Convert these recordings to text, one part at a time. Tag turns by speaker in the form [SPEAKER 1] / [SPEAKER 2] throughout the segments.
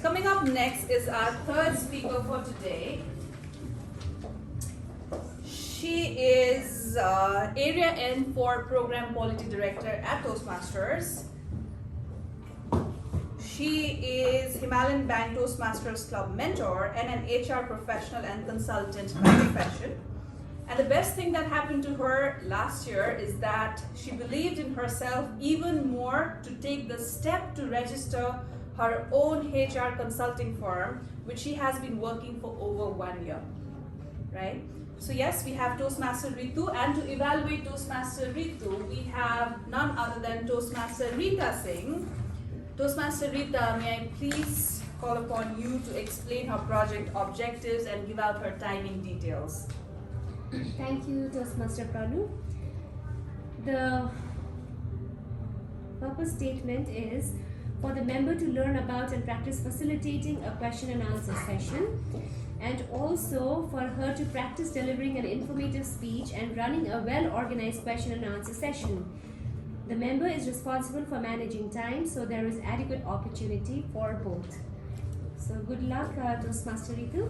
[SPEAKER 1] coming up next is our third speaker for today. She is Area N4 Program Quality Director at Toastmasters. She is Himalayan Bank Toastmasters Club mentor and an HR professional and consultant by profession. And the best thing that happened to her last year is that she believed in herself even more to take the step to register her own HR consulting firm, which she has been working for over 1 year, right? So yes, we have Toastmaster Ritu, and to evaluate Toastmaster Ritu, we have none other than Toastmaster Rita Singh. Toastmaster Rita, may I please call upon you to explain her project objectives and give out her timing details.
[SPEAKER 2] Thank you, Toastmaster Pranu. The purpose statement is for the member to learn about and practice facilitating a question and answer session, and also for her to practice delivering an informative speech and running a well-organized question and answer session. The member is responsible for managing time, so there is adequate opportunity for both. So good luck, Toastmaster Ritu,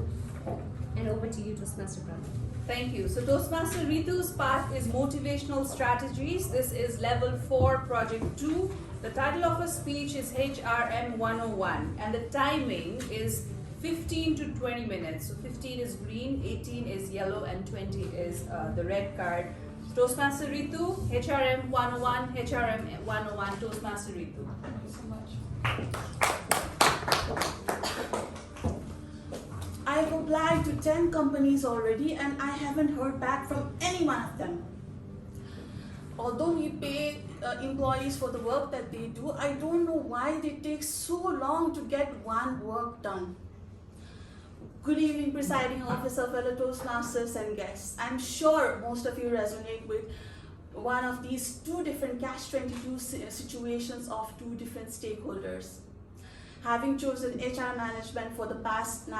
[SPEAKER 2] and over to you, Toastmaster Pranu.
[SPEAKER 1] Thank you. So Toastmaster Ritu's path is Motivational Strategies. This is level 4, project 2. The title of her speech is HRM 101, and the timing is 15 to 20 minutes. So 15 is green, 18 is yellow, and 20 is the red card. Toastmaster Ritu, HRM 101, HRM 101, Toastmaster Ritu.
[SPEAKER 3] Thank you so much. I've applied to 10 companies already and I haven't heard back from any one of them. Although we pay employees for the work that they do, I don't know why they take so long to get one work done. Good evening, presiding officer, fellow Toastmasters and guests. I'm sure most of you resonate with one of these two different catch-22 situations of two different stakeholders. Having chosen HR management for the past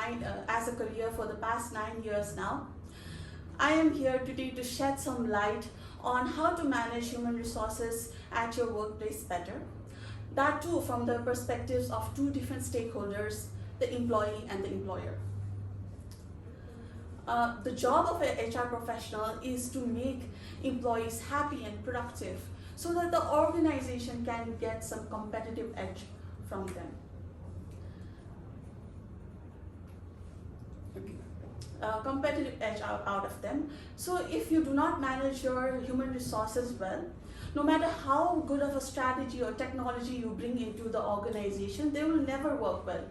[SPEAKER 3] as a career for the past 9 years now, I am here today to shed some light on how to manage human resources at your workplace better. That too from the perspectives of two different stakeholders, the employee and the employer. The job of an HR professional is to make employees happy and productive so that the organization can get some competitive edge from them. Competitive edge out of them. So if you do not manage your human resources well, no matter how good of a strategy or technology you bring into the organization, they will never work well.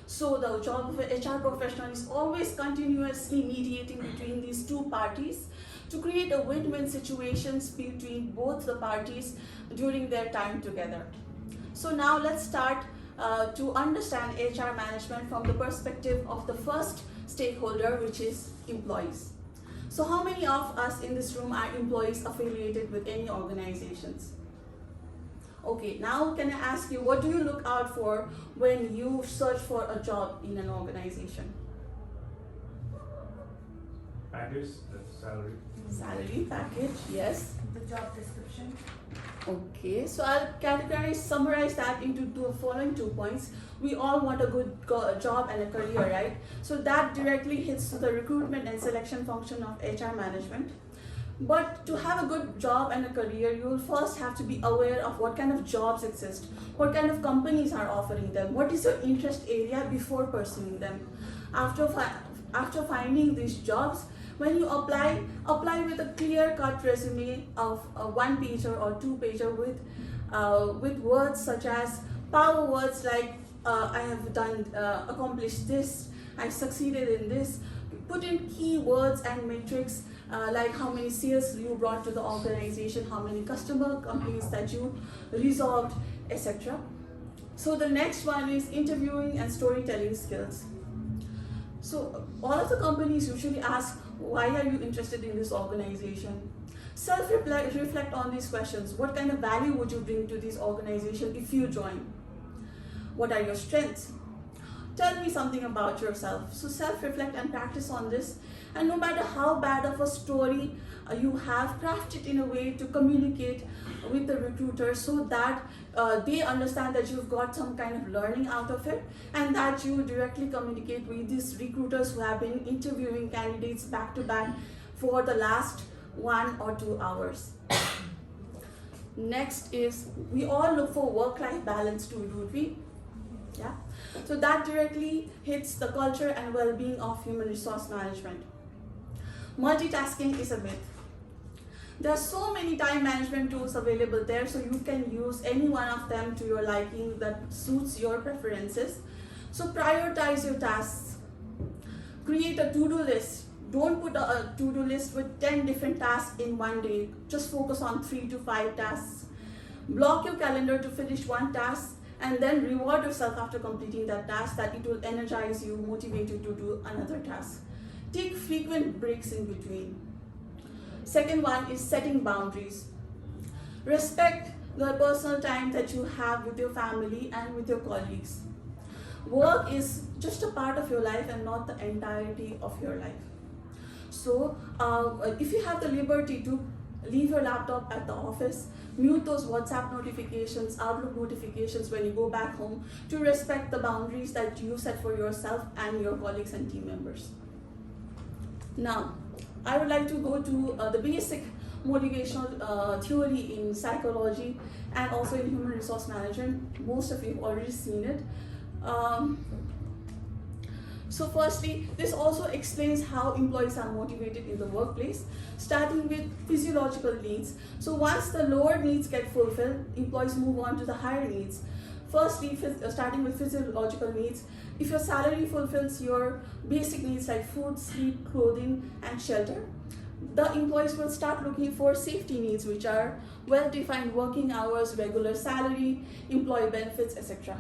[SPEAKER 3] So the job of an HR professional is always continuously mediating between these two parties to create a win-win situations between both the parties during their time together. So now let's start to understand HR management from the perspective of the first stakeholder, which is employees. So how many of us in this room are employees affiliated with any organizations? Okay, now can I ask you, what do you look out for when you search for a job in an organization?
[SPEAKER 4] Package, that's salary.
[SPEAKER 3] Salary, package, yes.
[SPEAKER 5] The job description.
[SPEAKER 3] Okay, so I'll summarize that into the following 2 points. We all want a good job and a career, right? So that directly hits the recruitment and selection function of HR management. But to have a good job and a career, you will first have to be aware of what kind of jobs exist, what kind of companies are offering them, what is your interest area before pursuing them. After finding these jobs, when you apply with a clear-cut resume of a 1-pager or 2-pager with words such as power words like I have accomplished this, I succeeded in this. Put in keywords and metrics like how many sales you brought to the organization, how many customer complaints that you resolved, etc. So the next one is interviewing and storytelling skills. So all of the companies usually ask, why are you interested in this organization? Self-reflect on these questions. What kind of value would you bring to this organization if you join? What are your strengths? Tell me something about yourself. So self-reflect and practice on this. And no matter how bad of a story you have, craft it in a way to communicate with the recruiter so that they understand that you've got some kind of learning out of it, and that you directly communicate with these recruiters who have been interviewing candidates back to back for the last 1 or 2 hours. Next is, we all look for work-life balance too, don't we? Yeah. So that directly hits the culture and well-being of human resource management. Multitasking is a myth. There are so many time management tools available there, so you can use any one of them to your liking that suits your preferences. So prioritize your tasks. Create a to-do list. Don't put a to-do list with 10 different tasks in one day. Just focus on 3 to 5 tasks. Block your calendar to finish one task, and then reward yourself after completing that task, that it will energize you, motivate you to do another task. Take frequent breaks in between. Second one is setting boundaries. Respect the personal time that you have with your family and with your colleagues. Work is just a part of your life and not the entirety of your life. So if you have the liberty to leave your laptop at the office, mute those WhatsApp notifications, Outlook notifications when you go back home, to respect the boundaries that you set for yourself and your colleagues and team members. Now, I would like to go to the basic motivational theory in psychology and also in human resource management. Most of you have already seen it. So firstly, this also explains how employees are motivated in the workplace, starting with physiological needs. So once the lower needs get fulfilled, employees move on to the higher needs. Firstly, starting with physiological needs, if your salary fulfills your basic needs like food, sleep, clothing, and shelter, the employees will start looking for safety needs, which are well-defined working hours, regular salary, employee benefits, etc.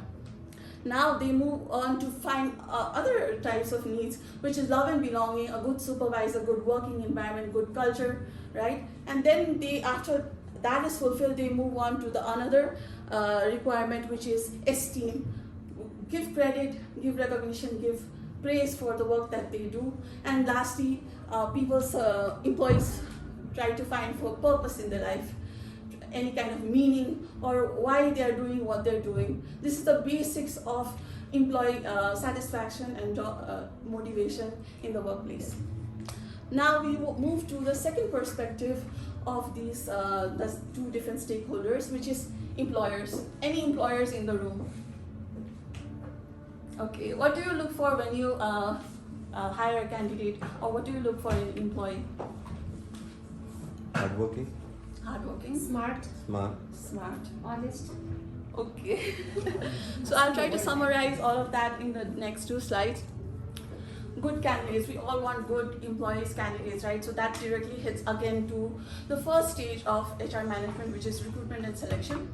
[SPEAKER 3] Now they move on to find other types of needs, which is love and belonging, a good supervisor, good working environment, good culture, right? And then after that is fulfilled, they move on to the another requirement, which is esteem. Give credit, give recognition, give praise for the work that they do. And lastly, employees try to find for purpose in their life, any kind of meaning, or why they are doing what they're doing. This is the basics of employee satisfaction and motivation in the workplace. Now we will move to the second perspective of these the two different stakeholders, which is employers. Any employers in the room? Okay, what do you look for when you hire a candidate, or what do you look for in an employee?
[SPEAKER 5] Hardworking.
[SPEAKER 3] Hardworking.
[SPEAKER 2] Smart.
[SPEAKER 3] Smart.
[SPEAKER 2] Honest.
[SPEAKER 3] Okay. So I'll try to summarize all of that in the next 2 slides. Good candidates. We all want good employees, candidates, right? So that directly hits again to the first stage of HR management, which is recruitment and selection.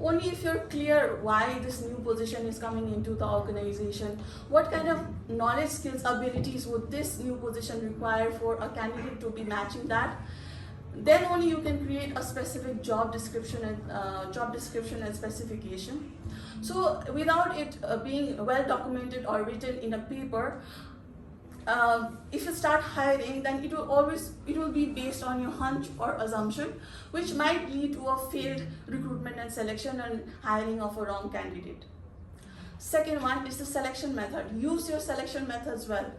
[SPEAKER 3] Only if you're clear why this new position is coming into the organization, what kind of knowledge, skills, abilities would this new position require for a candidate to be matching that, then only you can create a specific job description and specification. So without it being well documented or written in a paper, if you start hiring, then it will be based on your hunch or assumption, which might lead to a failed recruitment and selection and hiring of a wrong candidate. Second one is the selection method. Use your selection methods well.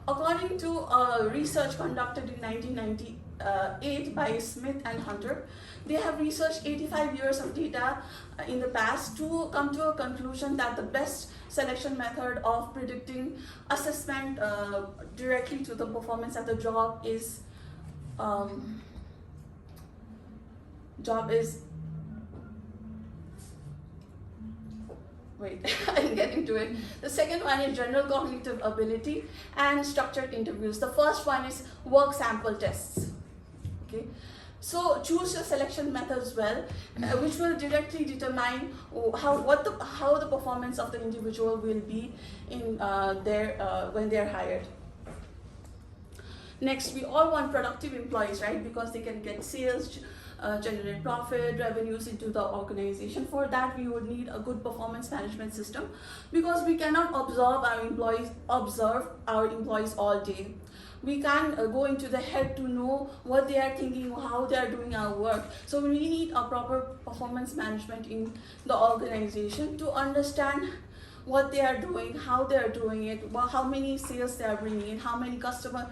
[SPEAKER 3] According to research conducted in 1998 by Smith and Hunter, they have researched 85 years of data in the past to come to a conclusion that the best selection method of predicting assessment directly to the performance at the job is I'm getting to it. The second one is general cognitive ability and structured interviews. The first one is work sample tests. Okay, so choose your selection methods well, which will directly determine how the performance of the individual will be in when they are hired. Next, we all want productive employees, right? Because they can get sales, generate profit, revenues into the organization. For that, we would need a good performance management system, because we cannot observe our employees all day. We can't go into the head to know what they are thinking, how they are doing our work. So we need a proper performance management in the organization to understand what they are doing, how they are doing it, how many sales they are bringing in, how many customer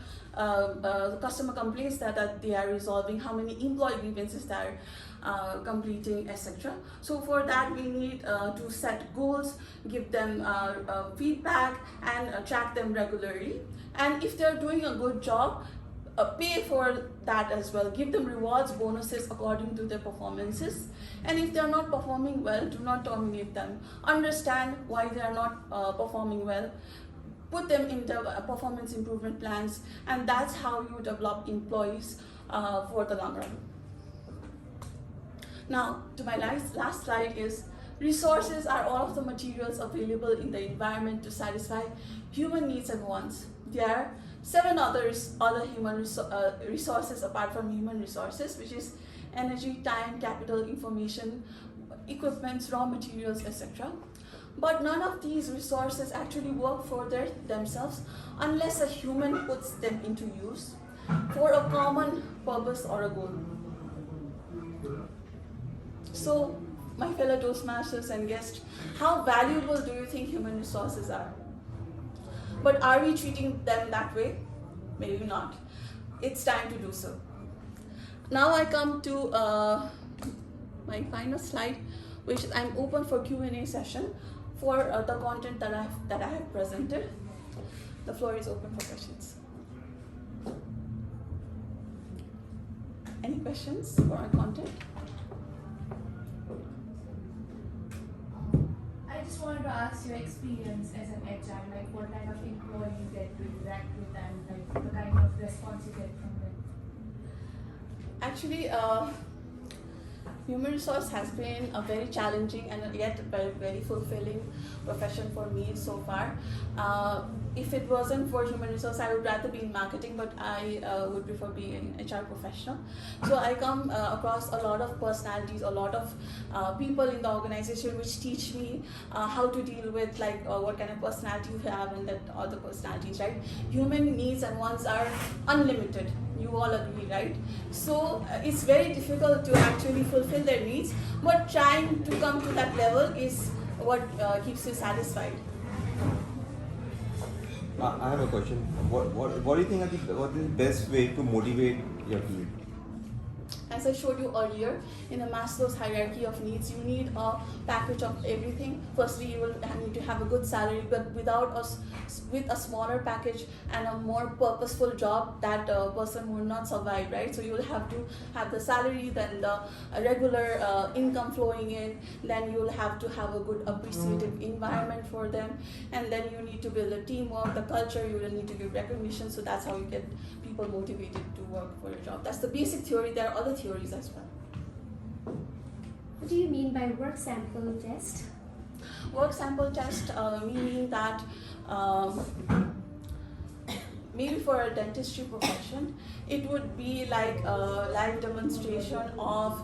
[SPEAKER 3] complaints that they are resolving, how many employee grievances they are completing, etc. So for that we need to set goals, give them feedback, and track them regularly. And if they're doing a good job, pay for that as well. Give them rewards, bonuses according to their performances. And if they're not performing well, do not terminate them. Understand why they are not performing well. Put them into performance improvement plans, and that's how you develop employees for the long run. Now, to my last slide is, resources are all of the materials available in the environment to satisfy human needs and wants. There are 7 other human resources apart from human resources, which is energy, time, capital, information, equipment, raw materials, etc. But none of these resources actually work for themselves unless a human puts them into use for a common purpose or a goal. So, my fellow Toastmasters and guests, how valuable do you think human resources are? But are we treating them that way? Maybe not. It's time to do so. Now I come to my final slide, which is I'm open for Q&A session for the content that I have presented. The floor is open for questions. Any questions for our content?
[SPEAKER 5] I just wanted to ask your experience as an HR, like what kind of employee you get to interact with and like the kind of response you get from them.
[SPEAKER 3] Actually, human resource has been a very challenging and yet very fulfilling profession for me so far. If it wasn't for human resource, I would rather be in marketing, but I would prefer being an HR professional. So I come across a lot of personalities, a lot of people in the organization which teach me how to deal with like what kind of personality you have and that other personalities, right? Human needs and wants are unlimited. You all agree, right? So it's very difficult to actually fulfill their needs, but trying to come to that level is what keeps you satisfied.
[SPEAKER 6] I have a question. What do you think what is the best way to motivate your team?
[SPEAKER 3] As I showed you earlier, in a Maslow's hierarchy of needs, you need a package of everything. Firstly, you will need to have a good salary, but with a smaller package and a more purposeful job, that person will not survive, right? So you will have to have the salary, then the regular income flowing in, then you will have to have a good appreciative environment for them, and then you need to build a teamwork, the culture, you will need to give recognition, so that's how you get people motivated to work for your job. That's the basic theory. There are other theories as well.
[SPEAKER 2] What do you mean by work sample test?
[SPEAKER 3] Work sample test meaning that maybe for a dentistry profession, it would be like a live demonstration of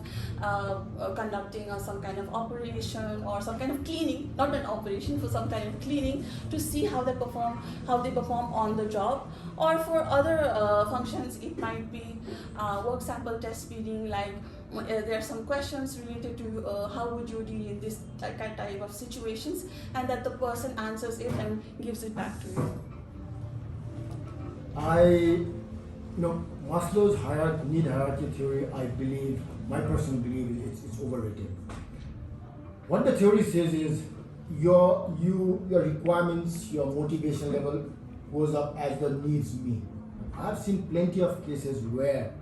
[SPEAKER 3] conducting some kind of operation or some kind of cleaning, not an operation, for some kind of cleaning to see how they perform on the job. Or for other functions, it might be work sample test meaning like there are some questions related to how would you deal in this type of situations, and that the person answers it and gives it back to you.
[SPEAKER 7] Maslow's need hierarchy theory, I believe, my personal belief is it's overrated. What the theory says is your requirements, your motivation level goes up as the needs meet. I've seen plenty of cases where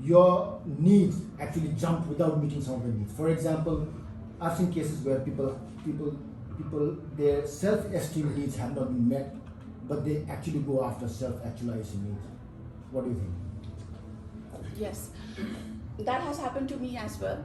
[SPEAKER 7] your needs actually jump without meeting some of the needs. For example, I've seen cases where people their self-esteem needs have not been met, but they actually go after self-actualization needs. What do you think?
[SPEAKER 3] Yes, that has happened to me as well.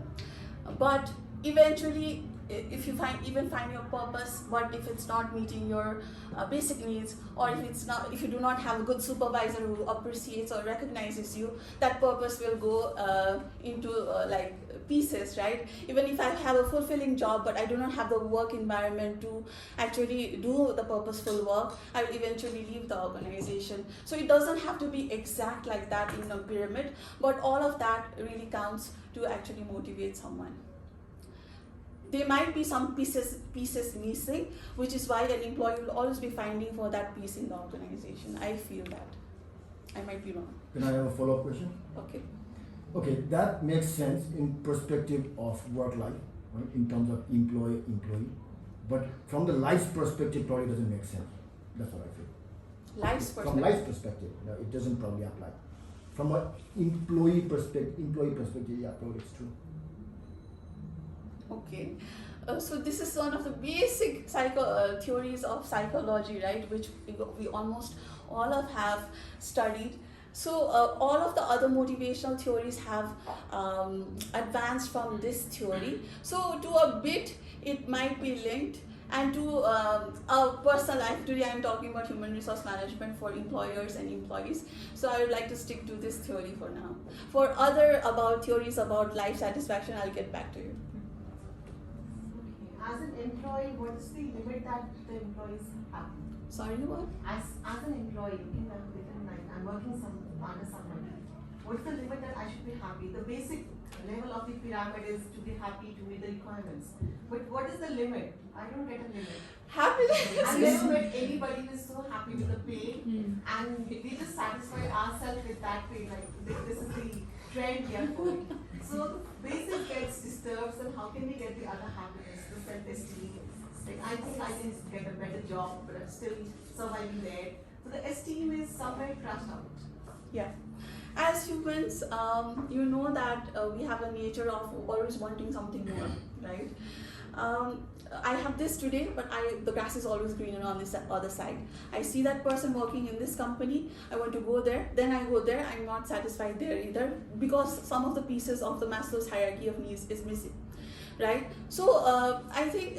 [SPEAKER 3] But eventually, if you find your purpose, but if it's not meeting your basic needs, or if you do not have a good supervisor who appreciates or recognizes you, that purpose will go into like pieces, right? Even if I have a fulfilling job, but I do not have the work environment to actually do the purposeful work, I will eventually leave the organization. So it doesn't have to be exact like that in a pyramid, but all of that really counts to actually motivate someone. There might be some pieces missing, which is why an employee will always be finding for that piece in the organization. I feel that. I might be wrong.
[SPEAKER 7] Can I have a follow-up question?
[SPEAKER 3] Okay.
[SPEAKER 7] Okay, that makes sense in perspective of work-life, right, in terms of employee. But from the life's perspective, probably doesn't make sense. That's what I feel.
[SPEAKER 3] Life's perspective.
[SPEAKER 7] From life's perspective, no, it doesn't probably apply. From an employee perspective, yeah, probably it's true.
[SPEAKER 3] Okay. So this is one of the basic theories of psychology, right, which we almost all have studied. So all of the other motivational theories have advanced from this theory. So to a bit, it might be linked, and to our personal life. Today I'm talking about human resource management for employers and employees. So I would like to stick to this theory for now. For other theories about life satisfaction, I'll get back to you.
[SPEAKER 8] As an employee, what is the limit that the employees have?
[SPEAKER 3] Sorry, what?
[SPEAKER 8] As an employee, I'm working under somebody. What's the limit that I should be happy? The basic level of the pyramid is to be happy to meet the requirements. But what is the limit? I don't get a limit.
[SPEAKER 3] Happiness.
[SPEAKER 8] And never met anybody who is so happy with the pay, and we just satisfy ourselves with that pay. Like this is the trend we are following. So the basic gets disturbed, and how can we get the other happiness, the self-esteem? Like I think I can get a better job, but I'm still surviving there. So the esteem is somewhere crushed out.
[SPEAKER 3] Yeah. As humans, you know that we have a nature of always wanting something more, right? I have this today, but the grass is always greener on this other side. I see that person working in this company, I want to go there, then I go there, I'm not satisfied there either, because some of the pieces of the Maslow's hierarchy of needs is missing, right? So I think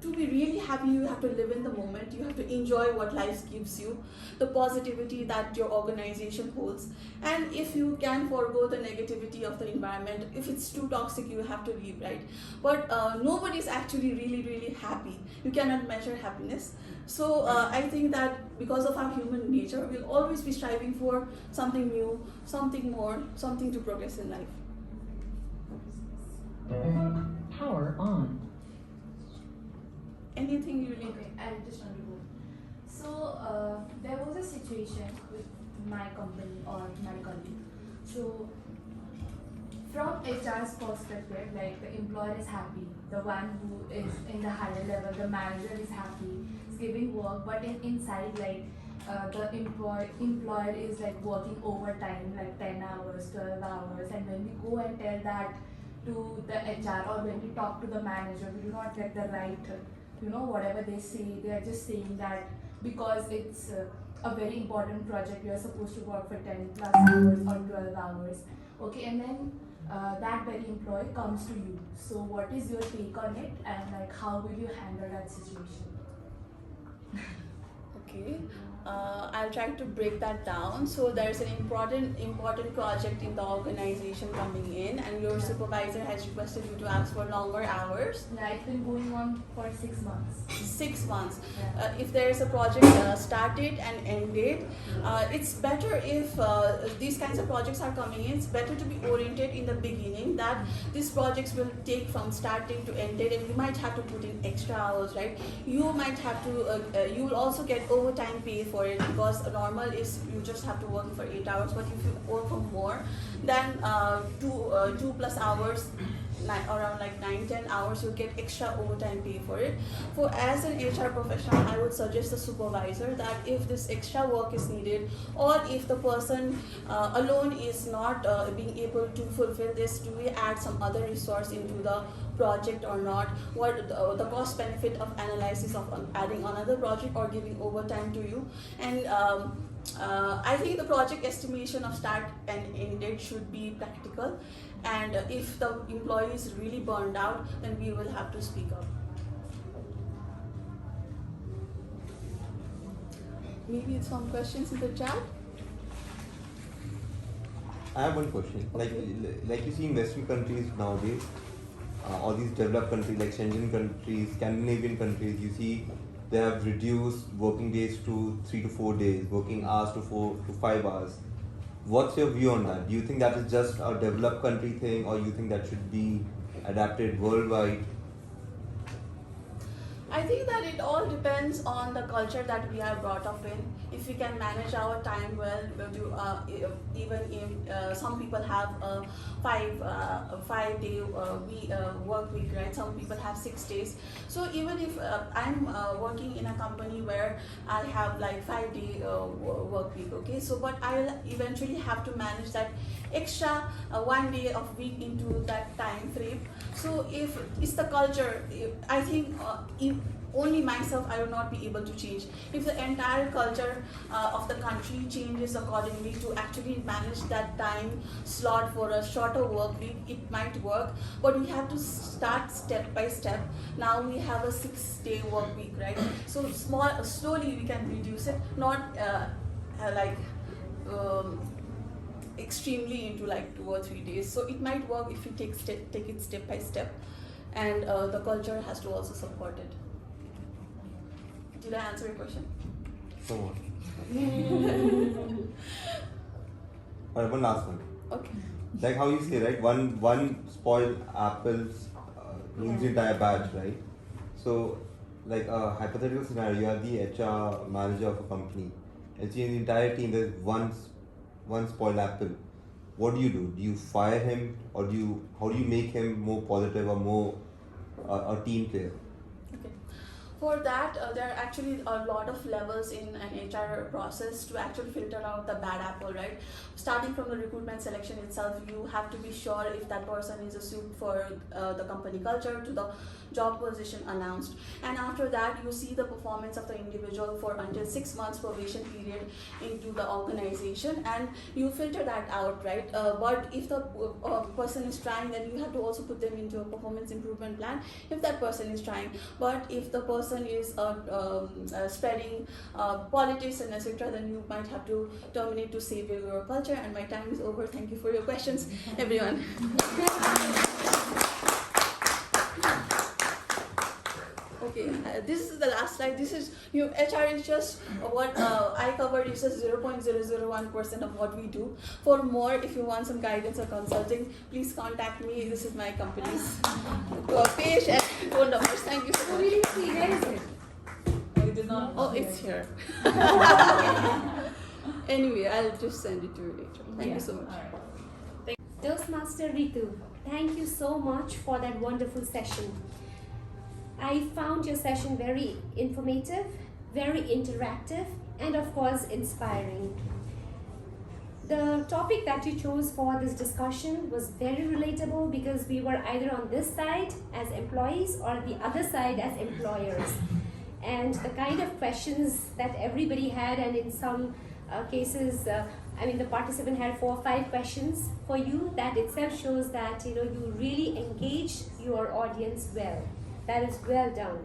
[SPEAKER 3] to be really happy, you have to live in the moment, you have to enjoy what life gives you, the positivity that your organization holds, and if you can forego the negativity of the environment, if it's too toxic, you have to leave, right? But nobody's actually really happy. You cannot measure happiness. So I think that because of our human nature, we'll always be striving for something new, something more, something to progress in life.
[SPEAKER 9] Power on.
[SPEAKER 3] Anything you need?
[SPEAKER 5] Okay, I'll just want to go. So there was a situation with my company or my colleague. So from HR's perspective, like the employer is happy, the one who is in the higher level, the manager is happy, is giving work, but inside like the employer is like working overtime, like 10 hours, 12 hours, and when we go and tell that to the HR or when we talk to the manager, we do not get the right, whatever they say, they are just saying that because it's a very important project, you are supposed to work for 10 plus hours or 12 hours. Okay, and then that very employee comes to you. So what is your take on it, and like how will you handle that situation?
[SPEAKER 3] Okay, I'll try to break that down. So there's an important project in the organization coming in, and your supervisor has requested you to ask for longer hours.
[SPEAKER 5] Yeah, it's been going on for 6 months.
[SPEAKER 3] 6 months.
[SPEAKER 5] Yeah.
[SPEAKER 3] If there is a project started and ended, it's better if these kinds of projects are coming in, it's better to be oriented in the beginning that these projects will take from starting to ended, and you might have to put in extra hours, right? You might have to, you will also get overtime pay for it, because normal is you just have to work for 8 hours, but if you work for more than 2 plus hours, around like 9-10 hours, you get extra overtime pay for it. For as an HR professional, I would suggest the supervisor that if this extra work is needed, or if the person alone is not being able to fulfill this, do we add some other resource into the project or not? What the cost benefit of analysis of adding another project or giving overtime to you? And I think the project estimation of start and end date should be practical, and if the employee is really burned out, then we will have to speak up. Maybe some questions in the chat?
[SPEAKER 6] I have one question. Like you see in Western countries nowadays, all these developed countries like Schengen countries, Scandinavian countries, you see they have reduced working days to 3 to 4 days, working hours to 4 to 5 hours. What's your view on that? Do you think that is just a developed country thing, or you think that should be adapted worldwide?
[SPEAKER 3] I think that it all depends on the culture that we are brought up in. If we can manage our time well, even if some people have a 5-day work week, right? Some people have 6 days. So even if I'm working in a company where I have like 5-day work week, okay? So but I'll eventually have to manage that extra 1 day of week into that time frame. So if it's the culture, I think if only myself I will not be able to change. If the entire culture of the country changes accordingly to actually manage that time slot for a shorter work week, it might work. But we have to start step by step. Now we have a 6-day work week, right? So slowly we can reduce it, not extremely into like 2 or 3 days. So it might work if you take it step by step, and the culture has to also support it. Did I answer your question?
[SPEAKER 6] Somewhat. Alright, one last one.
[SPEAKER 3] Okay.
[SPEAKER 6] Like how you say, right? One spoiled apple ruins the entire batch, right? So, like a hypothetical scenario, you have the HR manager of a company, and see in the entire team there's one spoiled apple. What do? Do you fire him, or how do you make him more positive or more a team player?
[SPEAKER 3] Okay. For that, there are actually a lot of levels in an HR process to actually filter out the bad apple, right? Starting from the recruitment selection itself, you have to be sure if that person is a suit for the company culture, to the job position announced. And after that, you see the performance of the individual for until 6 months probation period into the organization, and you filter that out, right? But if the person is trying, then you have to also put them into a performance improvement plan if that person is trying. But if the person is spreading politics and etc., then you might have to terminate to save your culture. And my time is over. Thank you for your questions, everyone. Okay, this is the last slide. This is HR is just what I covered is just 0.001% of what we do. For more, if you want some guidance or consulting, please contact me. This is my company's page and phone numbers. Thank you so much.
[SPEAKER 2] Really see, where is it?
[SPEAKER 8] I did not.
[SPEAKER 3] Oh, it's here. Anyway, I'll just send it to you later. Thank you so much.
[SPEAKER 2] Toastmaster Ritu, thank you so much for that wonderful session. I found your session very informative, very interactive, and of course inspiring. The topic that you chose for this discussion was very relatable because we were either on this side as employees or the other side as employers. And the kind of questions that everybody had, and in some cases, the participant had 4 or 5 questions for you. That itself shows that you really engaged your audience well. That is well done.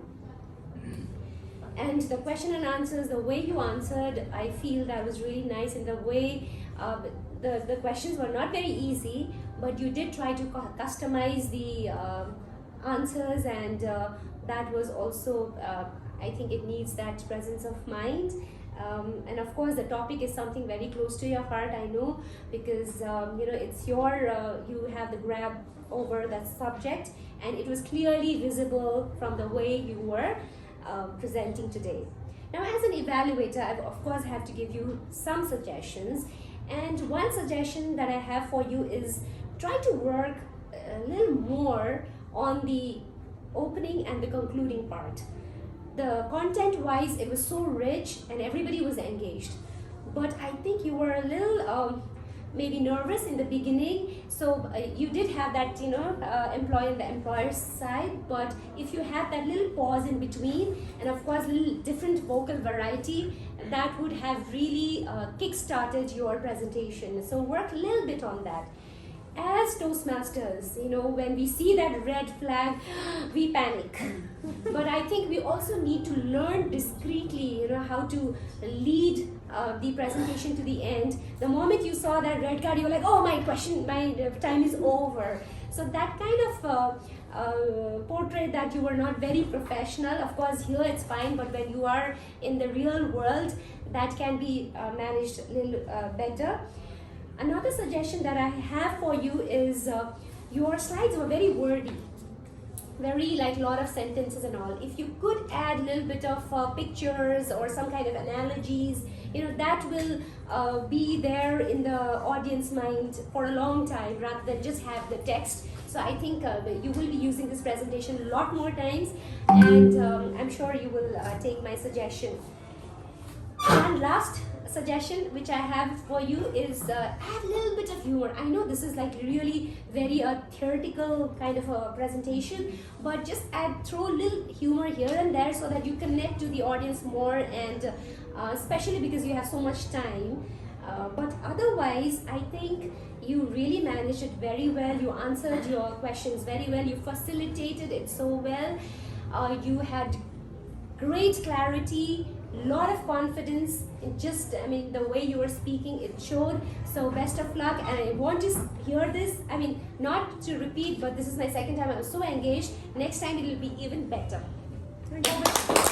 [SPEAKER 2] And the question and answers, the way you answered, I feel that was really nice. In the way the questions were not very easy, but you did try to customize the answers, and that was also, I think it needs that presence of mind. And of course the topic is something very close to your heart, I know, because it's you have the grab over that subject, and it was clearly visible from the way you were presenting today. Now, as an evaluator, I of course have to give you some suggestions, and one suggestion that I have for you is try to work a little more on the opening and the concluding part. The content-wise, it was so rich and everybody was engaged. But I think you were a little maybe nervous in the beginning. So you did have that, employee and the employer's side. But if you had that little pause in between, and of course, little different vocal variety, that would have really kick-started your presentation. So work a little bit on that. As Toastmasters, when we see that red flag, we panic. But I think we also need to learn discreetly, how to lead the presentation to the end, the moment you saw that red card, you were like, oh, my time is over. So that kind of portrait that you were not very professional. Of course, here it's fine, but when you are in the real world, that can be managed a little better. Another suggestion that I have for you is your slides were very wordy, very like a lot of sentences and all. If you could add a little bit of pictures or some kind of analogies, that will be there in the audience mind for a long time rather than just have the text. So I think you will be using this presentation a lot more times, and I'm sure you will take my suggestion. And last suggestion which I have for you is add a little bit of humor. I know this is like really very theoretical kind of a presentation, but just throw a little humor here and there so that you connect to the audience more, and especially because you have so much time. But otherwise, I think you really managed it very well. You answered your questions very well. You facilitated it so well. You had great clarity, lot of confidence. The way you were speaking, it showed. So best of luck, and I want to hear this. Not to repeat, but this is my second time. I was so engaged. Next time it will be even better. Thank you.